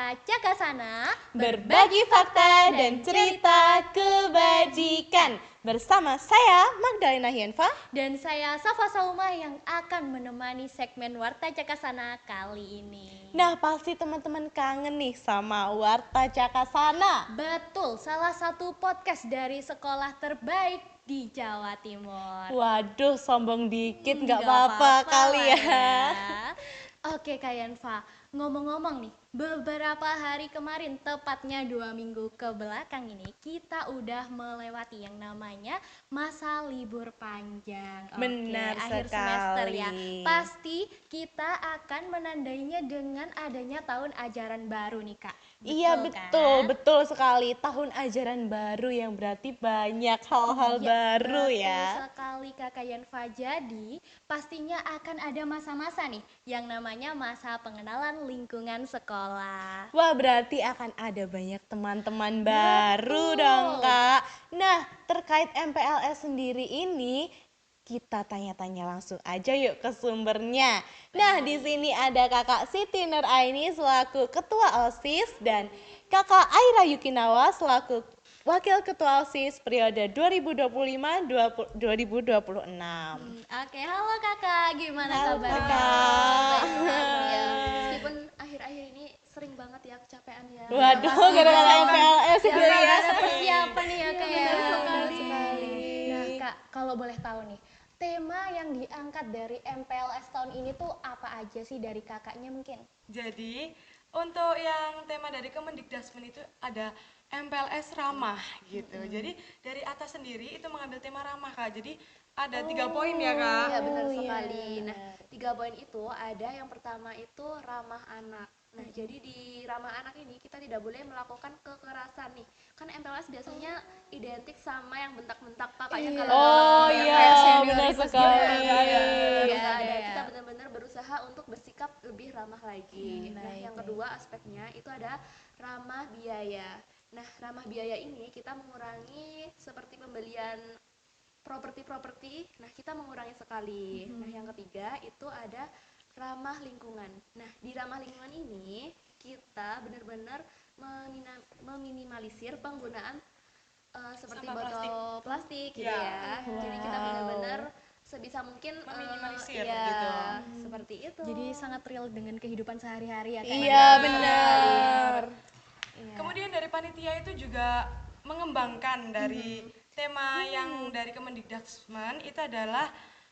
Warta Cakasana, berbagi fakta dan cerita kebajikan. Bersama saya Magdalena Hienfa dan saya Safa Sauma yang akan menemani segmen Warta Cakasana kali ini. Nah, pasti teman-teman kangen nih sama Warta Cakasana. Betul, salah satu podcast dari sekolah terbaik di Jawa Timur. Waduh, sombong dikit nggak apa-apa kali ya. Oke Kak Yanfa, ngomong-ngomong nih, beberapa hari kemarin, tepatnya 2 minggu ke belakang ini, kita udah melewati yang namanya masa libur panjang. Benar akhir sekali. semester ya. Pasti kita akan menandainya dengan adanya tahun ajaran baru nih Kak. Iya kan? betul sekali, tahun ajaran baru yang berarti banyak hal-hal baru ya. Betul sekali Kakak Yanfa. Jadi pastinya akan ada masa-masa nih yang namanya masa pengenalan lingkungan sekolah. Wah, berarti akan ada banyak teman-teman baru dong Kak. Nah, terkait MPLS sendiri ini, kita tanya-tanya langsung aja yuk ke sumbernya. Nah, di sini ada Kakak Siti Nur Aini selaku Ketua OSIS dan Kakak Aira Yukinawa selaku Wakil Ketua OSIS periode 2025-2026. Oke, halo Kakak, gimana Halo, kabarnya? Kakak. Ya, meskipun akhir-akhir ini sering banget ya kecapean ya. Waduh, gara-gara MPLS Ya, itu ya. ada persiapan nih ya Kak ya. benar sekali. Nah Kak, kalau boleh tahu nih, tema yang diangkat dari MPLS tahun ini tuh apa aja sih dari kakaknya mungkin? Jadi untuk yang tema dari Kemendikdasmen itu ada MPLS ramah gitu. Jadi dari atas sendiri itu mengambil tema ramah Kak. Jadi ada 3 poin ya Kak. Iya benar sekali. Nah, 3 poin itu ada yang pertama itu ramah anak. Nah, jadi di ramah anak ini kita tidak boleh melakukan kekerasan nih. Kan MPLS biasanya identik sama yang bentak-bentak pakainya kalau Oh dalam iya, kayak benar senioritas sekali. gitu. Nggak Nggak ada. Kita benar-benar berusaha untuk bersikap lebih ramah lagi. Nah, yang kedua aspeknya itu ada ramah biaya. Nah, ramah biaya ini kita mengurangi seperti pembelian properti. Nah, kita mengurangi sekali. Nah, yang ketiga itu ada ramah lingkungan. Nah, di ramah lingkungan ini kita benar-benar meminimalisir penggunaan seperti Sampah botol plastik gitu Ya. ya. Jadi kita benar-benar sebisa mungkin Meminimalisir ya, gitu. seperti itu. Jadi sangat real dengan kehidupan sehari-hari ya Kak. Iya, benar. Kemudian dari panitia itu juga mengembangkan dari tema yang dari Kemendikdasmen itu adalah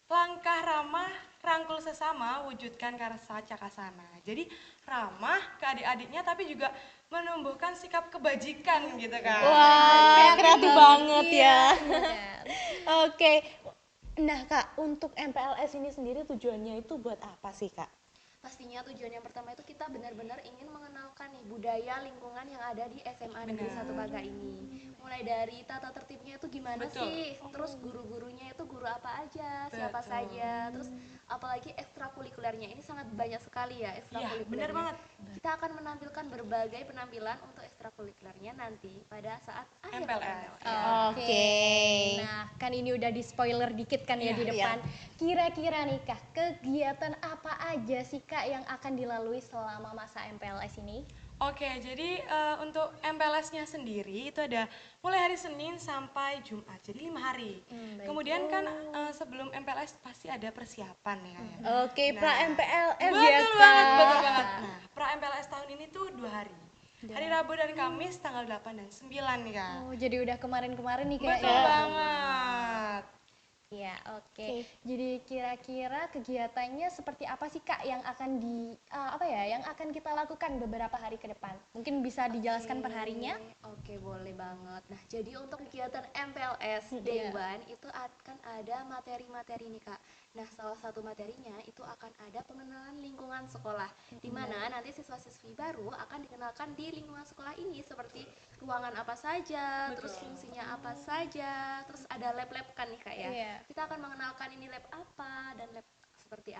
langkah ramah rangkul sesama wujudkan karsa cakasana. Jadi ramah ke adik-adiknya tapi juga menumbuhkan sikap kebajikan gitu kan. Wah, kreatif banget ya. Kan? Oke. Nah, Kak, untuk MPLS ini sendiri tujuannya itu buat apa sih, Kak? Pastinya tujuan yang pertama itu kita benar-benar ingin mengenalkan nih budaya lingkungan yang ada di SMA Negeri 1 Baga ini. Mulai dari tata tertibnya itu gimana sih, terus guru-gurunya itu guru apa aja, siapa saja, terus apalagi ekstrakurikulernya ini sangat banyak sekali ya ekstrakurikulernya. benar banget. Kita akan menampilkan berbagai penampilan untuk ekstrakurikulernya nanti pada saat akhir MPLS. Oke. Nah, kan ini udah di spoiler dikit kan ya di depan. Kira-kira nih Kak, kegiatan apa aja sih Kak yang akan dilalui selama masa MPLS ini? Oke, jadi untuk MPLS-nya sendiri itu ada mulai hari Senin sampai Jumat, jadi 5 hari. Kemudian kan sebelum MPLS pasti ada persiapan ya. Oke, pra MPLS ya, Betul Kak. banget, betul banget. Nah, pra MPLS tahun ini tuh 2 hari. Hari Rabu dan Kamis tanggal 8 dan 9 nih Kak. Oh, jadi udah kemarin-kemarin nih Kak Betul ya. banget. Ya, oke. Jadi kira-kira kegiatannya seperti apa sih Kak yang akan yang akan kita lakukan beberapa hari ke depan? Mungkin bisa dijelaskan per harinya? Oke, boleh banget. Nah, jadi untuk kegiatan MPLS Day One itu akan ada materi-materi nih Kak. Nah, salah satu materinya itu akan ada pengenalan lingkungan sekolah, di mana nanti siswa-siswi baru akan dikenalkan di lingkungan sekolah ini seperti ruangan apa saja, terus fungsinya apa saja, terus ada lab-lab kan nih Kak ya. Iya. Kita akan mengenalkan ini lab apa dan lab seperti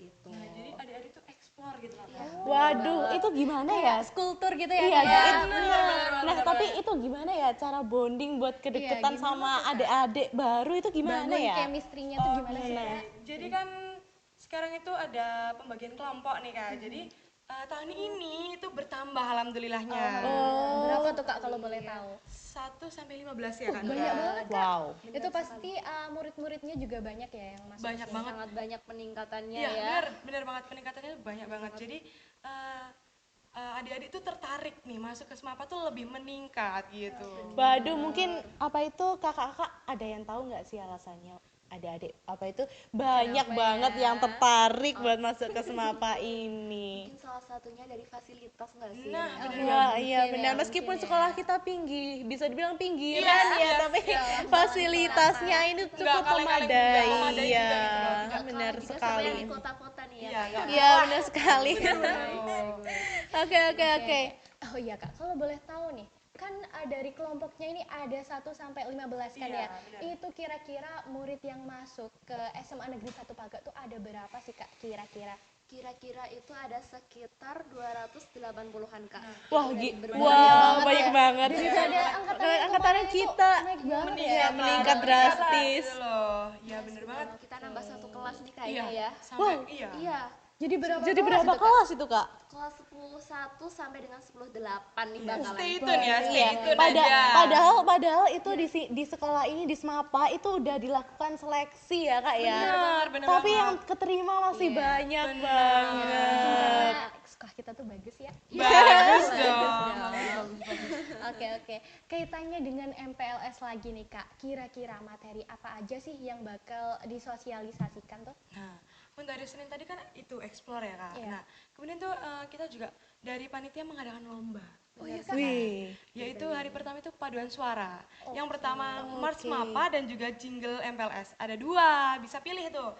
itu. Nah, jadi adik-adik tuh explore gitu Kak. Waduh, itu gimana ya? Skulptur gitu ya Iya, Kak ya? Nah, tapi itu gimana ya cara bonding buat kedeketan sama adik-adik baru itu gimana Bangun ya? chemistry-nya tuh gimana sih Kak? Jadi kan sekarang itu ada pembagian kelompok nih Kak. Jadi tahun ini itu bertambah lomba alhamdulillahnya. Berapa tuh Kak kalau boleh tahu? 1 sampai 15 ya kan? Banyak banget Kak. Wow. Itu pasti murid-muridnya juga banyak ya yang masuk. Banyak banget. Sangat banyak peningkatannya Iya, ya. bener banget peningkatannya banyak banget. Jadi adik-adik tuh tertarik nih masuk ke SMAPA tuh lebih meningkat gitu. Waduh, mungkin apa itu kakak-kakak ada yang tahu nggak sih alasannya? Adik-adik apa itu banyak banget yang tertarik buat masuk ke SMAPA ini. Mungkin salah satunya dari fasilitas nggak sih? Nah, Dari- bener Iya, mungkin iya ya, benar. mungkin Meskipun ya. sekolah kita pinggir, bisa dibilang pinggiran Iya, ya, tapi fasilitasnya ini cukup kaleng-kaleng, memadai. nggak memadai Iya, juga gitu loh. Nggak benar kalah juga sama sekali. yang di kota-kota nih ya. Iya, Kak, ya. nggak Iya, benar sekali. bener. Oke, oke, oke. Oh iya Kak, kalau boleh tahu nih, kan dari kelompoknya ini ada 1 sampai 15 kan Iya, ya? Itu kira-kira murid yang masuk ke SMA Negeri 1 Paga tuh ada berapa sih Kak kira-kira? Kira-kira itu ada sekitar 280-an Kak. Wah, banyak wow, banget banyak ya. banget. Daripada angkatan Angkatan kita naik banget Iya, ya. meningkat drastis. Gitu loh. Ya bener banget. Kita nambah satu kelas nih Iya, kayaknya ya. sampai iya. Iya. Jadi berapa Jadi kelas berapa itu, Kak? kelas itu, Kak? Kelas 10-1 sampai dengan 10-8 nih bakalan. Stay tune ya, stay Iya, tune aja. padahal itu di sekolah ini di SMAPA itu udah dilakukan seleksi ya Kak ya. Bener Tapi banget. yang keterima masih banyak bener. banget. Karena sekolah kita tuh bagus ya. Bagus dong. Oke oke. Kaitannya dengan MPLS lagi nih Kak. Kira-kira materi apa aja sih yang bakal disosialisasikan tuh? Nah, untuk hari Senin tadi kan itu explore ya kak. Iya. Nah, kemudian tuh kita juga dari panitia mengadakan lomba. Oh iya Kak. Wih. Yaitu hari pertama itu paduan suara. Yang pertama Mars Mapa dan juga jingle MPLS. Ada 2, bisa pilih tuh.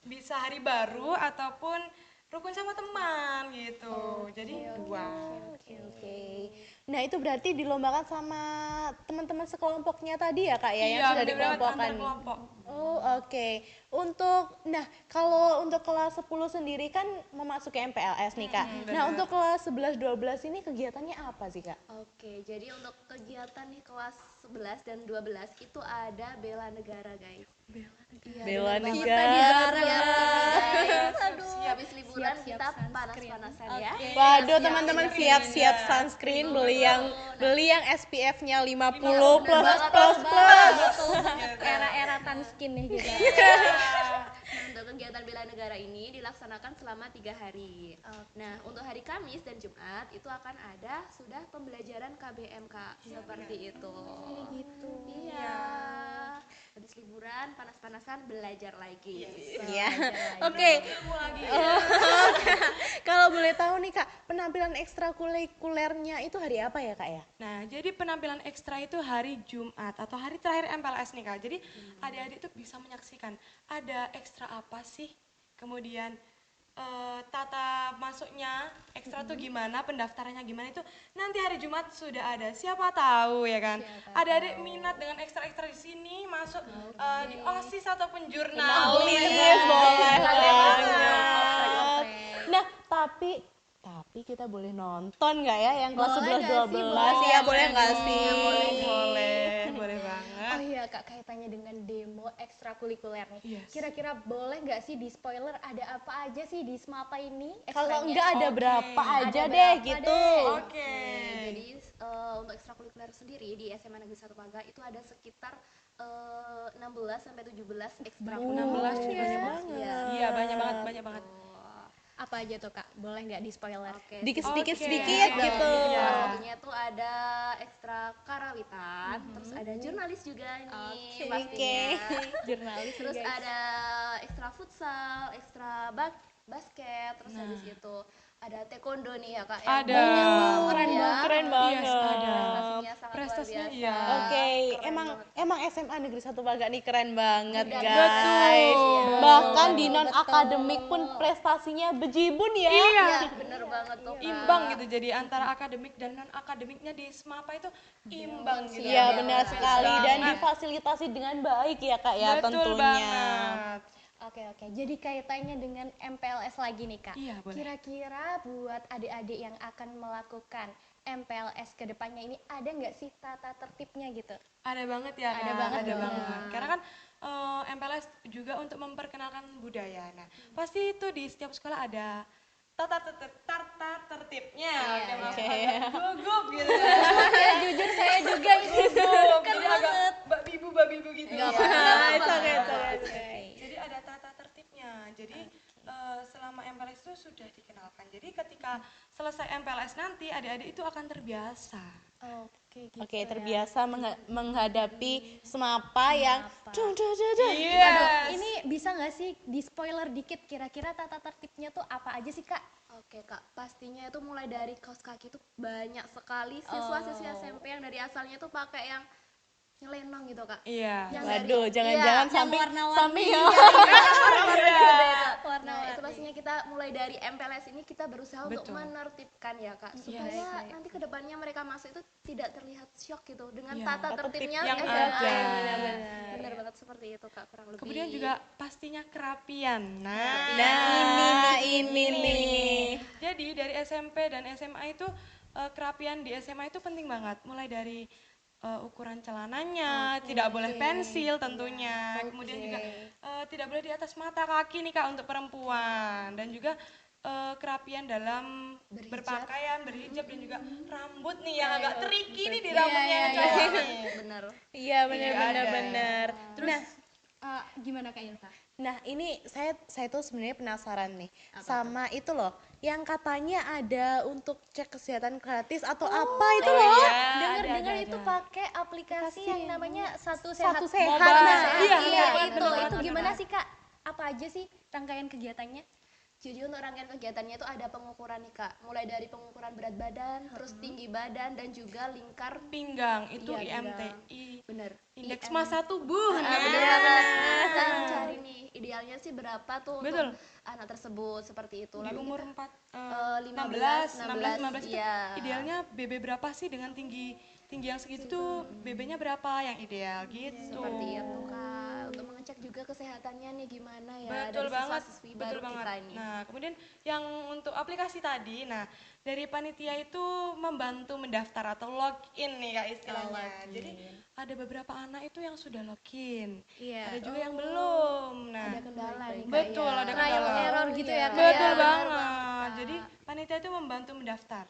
Bisa hari baru ataupun rukun sama teman gitu. Jadi 2. Oke. Nah, itu berarti dilombakan sama teman-teman sekelompoknya tadi ya Kak ya yang Iya, sudah bener banget, dikelompokkan antar nih. kelompok. Oh, oke. Kalau untuk kelas 10 sendiri kan memasuki MPLS nih, Kak. Nah, untuk kelas 11 12 ini kegiatannya apa sih, Kak? Oke, jadi untuk kegiatan nih kelas 11 dan 12 itu ada bela negara, guys. Bela Kita negara. dilarang. Aduh, habis liburan Siap-siap kita sunscreen. panas-panasan ya. Waduh, teman-teman siap-siap sunscreen, beli yang SPF-nya 50 plus plus plus. Era-era tan skin nih gitu. Nah, untuk kegiatan bela negara ini dilaksanakan selama 3 hari. Nah, untuk hari Kamis dan Jumat itu akan ada sudah pembelajaran KBMK seperti itu. Gitu. Iya. Habis liburan panas-panasan belajar lagi. Iya. Oke. Oh, kalau boleh tahu nih, Kak, penampilan ekstrakurikulernya itu hari apa ya, Kak ya? Nah, jadi penampilan ekstra itu hari Jumat atau hari terakhir MPLS nih Kak. Jadi adik-adik tuh bisa menyaksikan ada ekstra apa sih, kemudian tata masuknya ekstra tuh gimana, pendaftarannya gimana itu nanti hari Jumat sudah ada. Siapa tahu ya kan. Adik-adik minat dengan ekstra-ekstra di sini masuk di OSIS ataupun jurnalis. Boleh banget. Oprek-oprek. Nah, tapi kita boleh nonton nggak ya yang kelas Boleh 11 nggak sih? 12? Boleh. Iya, boleh nggak sih? Boleh banget. Oh iya Kak, kaitannya dengan demo ekstrakurikuler nih. Yes. Kira-kira boleh nggak sih di spoiler ada apa aja sih di SMAPA ini? Kalau ekstranya? enggak ada Oke. berapa aja Ada deh berapa gitu. deh? Oke. Jadi untuk ekstrakurikuler sendiri di SMA Negeri 1 Paga itu ada sekitar 16 sampai 17 ekstrakurikuler. 16 banyak Iya. banget. Iya, banyak banget. Apa aja tuh Kak? Boleh nggak di spoiler? Oke. Sedikit Oke. sedikit gitu. Iya. Salah satunya tuh ada ekstra karawitan, terus ada jurnalis juga nih pastinya. Jurnalis Terus guys. ada ekstra futsal, ekstra basket, terus habis itu ada taekwondo nih ya Kak. yang Ada. banyak banget Keren ya. banget. Keren banget. Yes, ada. Prestasinya sangat Prestasinya luar biasa. iya. Oke, Keren emang banget. SMA Negeri 1 Paga nih keren banget, Betul. guys. Betul. Bahkan di non akademik pun prestasinya bejibun ya. Iya, bener banget tuh Kak. Imbang gitu, jadi antara akademik dan non akademiknya di SMAPA itu imbang gitu. Iya, benar Betul sekali dan banget. difasilitasi dengan baik ya, Kak ya, Betul tentunya. banget. Oke oke, jadi kaitannya dengan MPLS lagi nih Kak. Iya, boleh. Kira-kira buat adik-adik yang akan melakukan MPLS ke depannya ini ada nggak sih tata tertibnya gitu? Ada banget ya, Ada Kak. banget Ada dong. banget. Karena kan MPLS juga untuk memperkenalkan budaya. Nah, pasti itu di setiap sekolah ada tata tertibnya. Iya, Oke, maaf, oke. agak gugup gitu. Ya jujur saya juga ini Gugup, kan jadi agak banget. mbak bibu gitu. Nggak ya. apa-apa, nggak apa-apa, It's okay, nggak it's apa-apa. okay, it's Oke, okay. oke. Jadi ada tata tertibnya. Jadi selama MPLS itu sudah dikenalkan. Jadi ketika selesai MPLS nanti adik-adik itu akan terbiasa. Oke, gitu Oke, ya. terbiasa menghadapi semapa yang duh, duh, duh, duh. Iya. Aduh, ini bisa nggak sih di spoiler dikit kira-kira tata tertibnya tuh apa aja sih Kak? Oke kak, pastinya itu mulai dari kaos kaki itu banyak sekali siswa-siswa SMP yang dari asalnya tuh pakai yang nyelenong gitu kak. Iya. Yang Waduh, dari- jangan-jangan iya, samping warna-warni. samping ya. Warna-warni. Nah itu pastinya kita mulai dari MPLS ini kita berusaha untuk Betul. menertibkan ya kak, supaya baik. nanti kedepannya mereka masuk itu tidak terlihat syok gitu dengan Iya, tata tata tertib tertibnya yang SMA. ada. Benar banget seperti itu kak, kurang lebih. Kemudian juga pastinya kerapian. Nah, ini nih. Jadi dari SMP dan SMA itu kerapian di SMA itu penting banget. Mulai dari ukuran celananya, tidak boleh pensil tentunya. Kemudian juga tidak boleh di atas mata kaki nih Kak untuk perempuan, dan juga kerapian dalam berpakaian, berhijab, dan juga rambut nih yang agak tricky nih di rambutnya yang cowok nih. Bener. Iya, benar Iya, benar ada. benar. Nah, Gimana Kak Yunfa? Nah, ini saya tuh sebenarnya penasaran nih sama itu loh, yang katanya ada untuk cek kesehatan gratis atau apa itu loh. iya. Dengar-dengar ada. itu pakai aplikasi yang namanya Satu Satu Sehat. Sehat. Mobile. Nah, Iya, Iya, benar, itu benar, itu benar. gimana sih Kak? Apa aja sih rangkaian kegiatannya? Jadi untuk rangkaian kegiatannya itu ada pengukuran nih kak, mulai dari pengukuran berat badan, terus tinggi badan, dan juga lingkar. Pinggang itu Iya, IMTI. Bener. Indeks massa tubuh. Bener Nah. banget. Kita cari nih idealnya sih berapa tuh Betul. untuk anak tersebut seperti itu. Di Lalu umur kita, 16, 16, 15 itu iya. idealnya BB berapa sih dengan tinggi yang segitu tuh BB-nya berapa yang ideal gitu. seperti itu kak, untuk mengecek juga kesehatannya nih gimana ya Betul dari banget, siswa-siswi betul baru banget. kita ini. Nah, kemudian yang untuk aplikasi tadi, nah dari panitia itu membantu mendaftar atau login nih kak istilahnya. Jadi ada beberapa anak itu yang sudah login, Iya. ada juga yang belum. Nah, Ada kendala nih kak betul ya. ada Trial kendala. error gitu ya Kak? Betul Iya, benar banget. banget, Kak. Jadi panitia itu membantu mendaftar.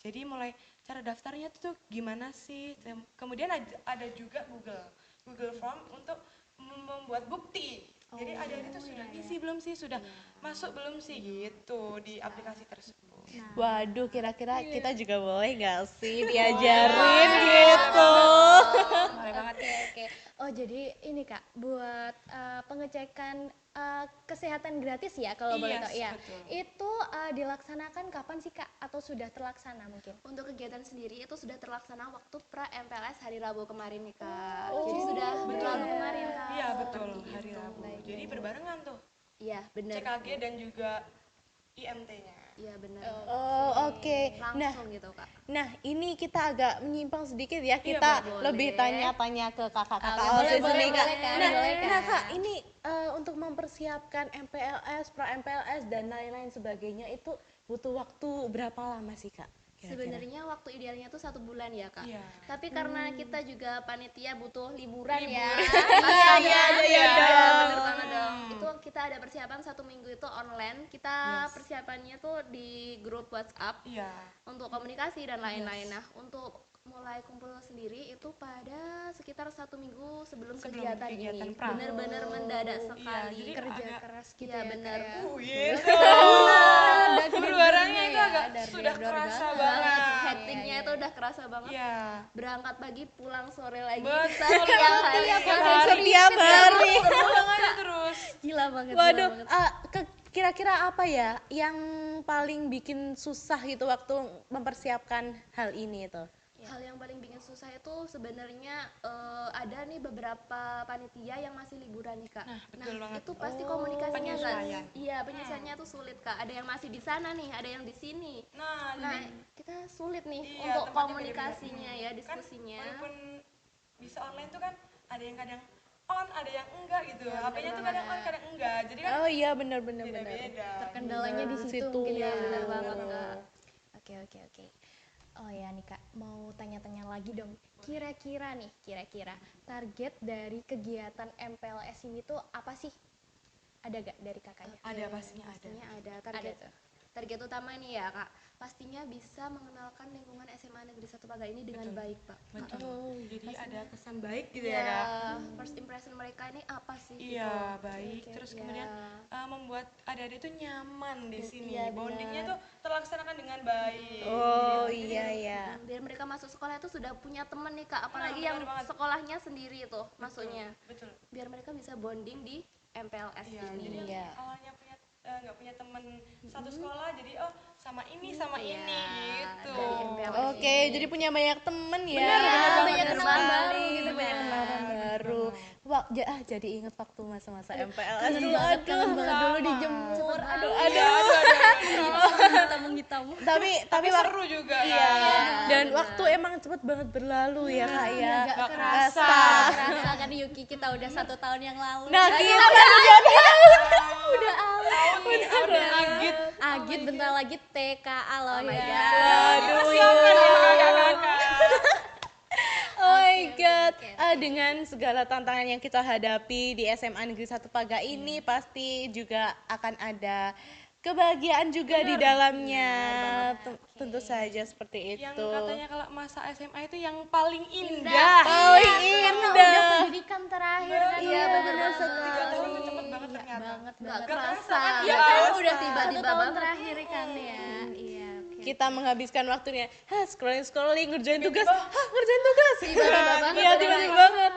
Jadi mulai cara daftarnya tuh gimana sih? Kemudian ada juga Google Form untuk membuat bukti. Jadi ada itu sudah isi belum sih? Sudah masuk belum sih gitu di aplikasi tersebut. Waduh, kira-kira kita juga boleh nggak sih diajarin gitu? Boleh banget. Oke. Oh, jadi ini Kak, buat pengecekan kesehatan gratis ya kalau boleh Yes, tahu ya. betul. Itu dilaksanakan kapan sih Kak? Atau sudah terlaksana mungkin? Untuk kegiatan sendiri itu sudah terlaksana waktu pra MPLS hari Rabu kemarin nih kak. Jadi sudah berlalu kemarin kak. Iya betul Seperti hari itu. Rabu. Jadi berbarengan tuh Iya benar. CKG dan juga IMT-nya. Iya benar. Oh, oke. Nah, Langsung gitu kak. Nah, ini kita agak menyimpang sedikit ya. Kita boleh. lebih tanya-tanya ke kakak-kakak Oke, OSIS boleh, nih, Kak. boleh, Kak. Nah, Boleh, Kak. nah, Kak, ini untuk mempersiapkan MPLS, pra MPLS dan lain-lain sebagainya itu butuh waktu berapa lama sih, Kak? Kira-kira? Sebenarnya waktu idealnya tuh 1 bulan ya kak. Iya. Tapi karena kita juga panitia butuh liburan ya. iya, Bener banget dong. Itu kita ada persiapan 1 minggu itu online. Kita persiapannya tuh di grup WhatsApp Iya. untuk komunikasi dan lain-lain. Nah untuk mulai kumpul sendiri itu pada sekitar 1 minggu sebelum kegiatan kegiatan ini. pra. Bener-bener mendadak sekali. jadi Kerja agak- keras gitu Iya ya bener. Kak, ya. Gitu. Keluarannya itu ya, agak dar-dar sudah kerasa banget. banget. Hektiknya itu udah kerasa banget. Iya. Berangkat pagi pulang sore lagi. Betul. Setiap hari. Setiap hari. Pulang aja terus. Gila banget. Waduh, gila banget. kira-kira apa ya yang paling bikin susah gitu waktu mempersiapkan hal ini itu? Hal yang paling bikin susah itu sebenarnya ada nih beberapa panitia yang masih liburan nih kak. Nah, betul banget. itu pasti komunikasinya nggak. penyesuaian. Iya penyesuaiannya tuh sulit kak. Ada yang masih di sana nih, ada yang di sini. Nah, Nah jadi kita sulit nih iya, untuk tempatnya komunikasinya beda-beda. ya Kan diskusinya. walaupun bisa online tuh kan ada yang kadang on, ada yang enggak gitu. HP-nya tuh kadang on, kadang enggak. Jadi kan Oh iya, benar-benar. beda-beda. Kendalanya di situ mungkin Iya ya. benar banget kak. Oke. Oh ya nih Kak, mau tanya-tanya lagi dong. Kira-kira target dari kegiatan MPLS ini tuh apa sih? Ada gak dari kakaknya? Ada pastinya ada. Pastinya ada Ada target. tuh. target utama nih ya Kak, pastinya bisa mengenalkan lingkungan SMA Negeri 1 Paga ini dengan baik Pak. Jadi ada kesan baik gitu Iya, ya Kak. first impression mereka ini apa sih Iya, gitu. baik. Oke, Terus iya. kemudian membuat adik-adik itu nyaman di sini. iya, Bondingnya benar. tuh terlaksanakan dengan baik. Oh iya ya. Biar mereka masuk sekolah itu sudah punya temen nih Kak, apalagi benar yang banget. sekolahnya sendiri tuh masuknya. Betul. Biar mereka bisa bonding di MPLS Iya, ini. jadi Iya. yang awalnya punya nggak punya teman satu sekolah, jadi oh sama ini sama Iya, ini gitu. dari MPLS. Oke, jadi punya banyak temen ya. Benar, Bener banyak kenalan sekali. baru gitu, Banyak Bang. kenalan baru. Wah, jadi inget waktu masa-masa MPLS Kangen dulu. banget, Aduh. kangen banget dulu dijemur. Aduh, hitam. Tapi Seru juga iya. kan. Dan waktu emang cepet banget berlalu ya Kak ya. Gak kerasa. kerasa kan Yuki, kita udah 1 tahun yang lalu. Nah, kita Udah agit. Agit bentar lagi TKA loh Oh my ya. God. Waduh, Siapkan iya. ya kakak-kakak. Oh my god. Dengan segala tantangan yang kita hadapi di SMA Negeri 1 Paga ini pasti juga akan ada kebahagiaan juga di dalamnya. Tentu saja seperti Yang itu. katanya kalau masa SMA itu yang paling indah. Paling Karena indah. udah pendidikan terakhir kan. Iya, benar 3 tahun tuh cepet banget ternyata. Banget Nggak banget. kerasa. Iya kan Nggak udah kerasa. tiba-tiba Tiba-tiba tahun banget. terakhir kan ya. Iya, oke. Kita menghabiskan waktunya scrolling ngerjain tugas. Ngerjain tugas. Tiba-tiba banget. Iya, tiba-tiba banget.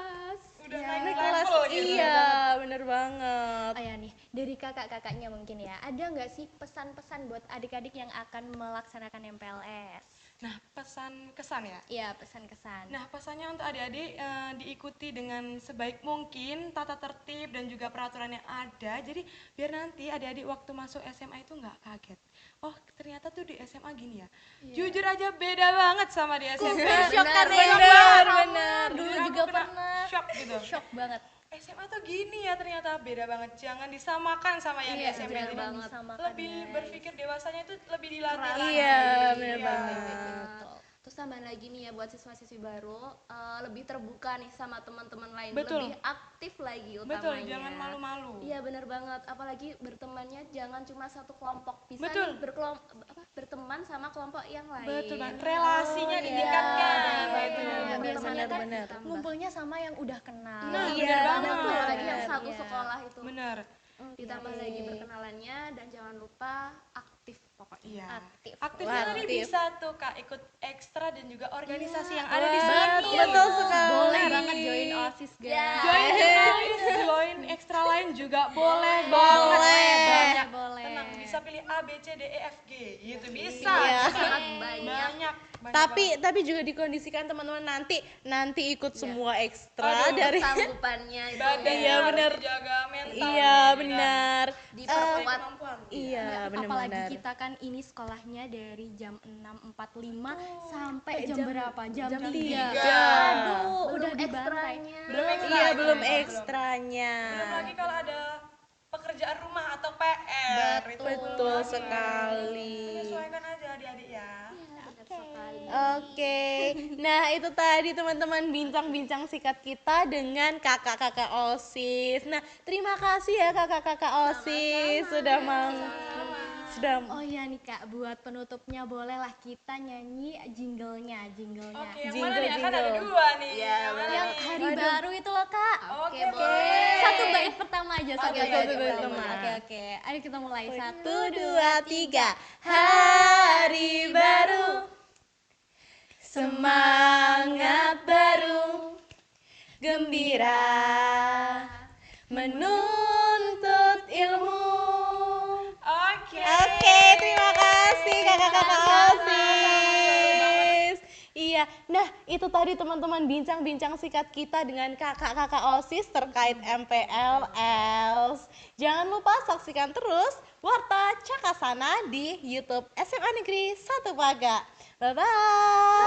Udah Ya, naik Kelas level gitu. iya, bener banget. Oh ya nih, dari kakak-kakaknya mungkin ya, ada nggak sih pesan-pesan buat adik-adik yang akan melaksanakan MPLS? Nah, pesan kesan ya. Iya, pesan-kesan. Nah, pesannya untuk adik-adik diikuti dengan sebaik mungkin tata tertib dan juga peraturan yang ada. Jadi biar nanti adik-adik waktu masuk SMA itu nggak kaget. Oh, ternyata tuh di SMA gini ya. Jujur aja beda banget sama di SMP. Shock kan ya? Bener. Dulu Jujur aku juga kena pernah. shock gitu. Shock banget. SMA tuh gini ya, ternyata beda banget. Jangan disamakan sama yang di Iya, SMP. bener Jadi banget. lebih berpikir dewasanya itu lebih dilatih lagi. Iya, bener Iya. banget. Terus tambahan lagi nih ya buat siswa-siswi baru, lebih terbuka nih sama teman-teman lain, Betul. lebih aktif lagi utamanya. Betul, jangan malu-malu. Iya benar banget, apalagi bertemannya jangan cuma satu kelompok, bisa Betul. nih berteman sama kelompok yang lain. Betul banget. Relasinya ditingkatkan. gitu. Nah, biasanya kan bener. ngumpulnya sama yang udah kenal. Nah, Iya, benar banget bener. tuh, apalagi yang satu Iya. sekolah itu. Bener. Ditambah lagi berkenalannya dan jangan lupa aktif pokoknya. Iya. Aktif. Aktifnya tadi Aktif. bisa tuh Kak ikut ekstra dan juga organisasi yang ada di sini. Betul sekali. Boleh banget join OSIS guys. Join jurnalis, join ekstra lain juga boleh banget. Banyak. Boleh. Tenang, bisa pilih A, B, C, D, E, F, G. Gitu bisa. Iya. Sangat banyak. Banyak. Tapi juga dikondisikan teman-teman nanti ikut semua ekstra Aduh, dari Sanggupannya itu. badannya Iya, harus bener. dijaga mental. Iya, benar. Diperkuat. Kemampuan. Iya, Apalagi benar-benar. kita kan ini sekolahnya dari jam 6.45 sampai jam berapa? Jam 3. tiga. Aduh, Belum udah dibantai. ekstranya. Belum ekstra. Iya, belum Belum. ekstranya. Belum lagi kalau ada pekerjaan rumah atau PR. Itu Betul sekali. menyesuaikan aja adik-adik ya. Sekali. Oke, nah itu tadi teman-teman bincang-bincang sikat kita dengan kakak-kakak OSIS. Nah, terima kasih ya kakak-kakak OSIS sudah Oh iya nih Kak, buat penutupnya bolehlah kita nyanyi jinglenya. Oke, yang Jingle, mana nih? Kan ada jingle. 2 nih. Iya, Yang mana Yang nih? hari baru itu loh Kak. Oke, boleh. Satu bait pertama aja, satu Oke, bait oke, pertama. boleh. Oke. Ayo kita mulai. 1, 1, 2, 2, 3. Hari baru, semangat baru, gembira menuntut ilmu. Oke, terima kasih kakak-kakak OSIS. Iya, nah itu tadi teman-teman bincang-bincang sikat kita dengan kakak-kakak OSIS terkait MPLS. Jangan lupa saksikan terus Warta Cakasana di YouTube SMA Negeri 1 Paga. Bye-bye.